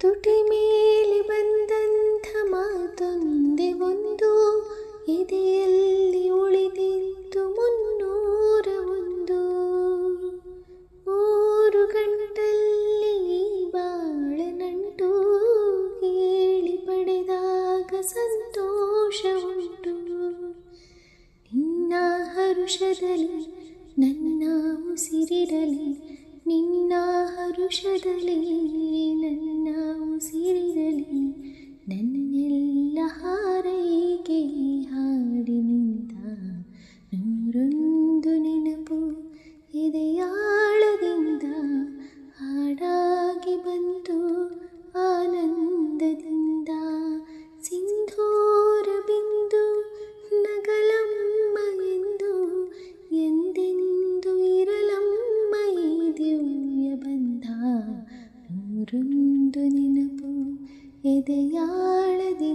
ತುಟಿ ಮೇಲೆ ಬಂದಂಥ ಮಾತೊಂದೇ ಒಂದು, ಎದೆಯಲ್ಲಿ ಉಳಿದಿತ್ತು 301. 3 ಗಂಟಲ್ಲಿ ಬಾಳ ನಂಟು, ಕೇಳಿ ಪಡೆದಾಗ ಸಂತೋಷ ಉಂಟು. ನಿನ್ನ ಹರುಷದಲ್ಲಿ ನನ್ನ ಉಸಿರಿರಲಿ, ನಿನ್ನ ಹರುಷದಲ್ಲಿ ನನ್ನ ಉಸಿರಿರಲಿ, ನನ್ನೆಲ್ಲ ಹಾರೈಕೆ ಹಾಡಿನಿಂದ 101 ನೆನಪು ಎದೆಯಾಳದಿಂದ ಹಾಡಾಗಿ ಬಂತು ಆನಂದದಿಂದ. ಸಿಂಧೂರ ಬಿಂದು ನಗಲಮ್ಮ ಎಂದು, ಎಂದೆಂದು ಇರಲಮ್ಮ ಈ ದಿವ್ಯ ಬಂಧ. 101 ನೆನಪು ಎದೆಯಾಳದಿಂದ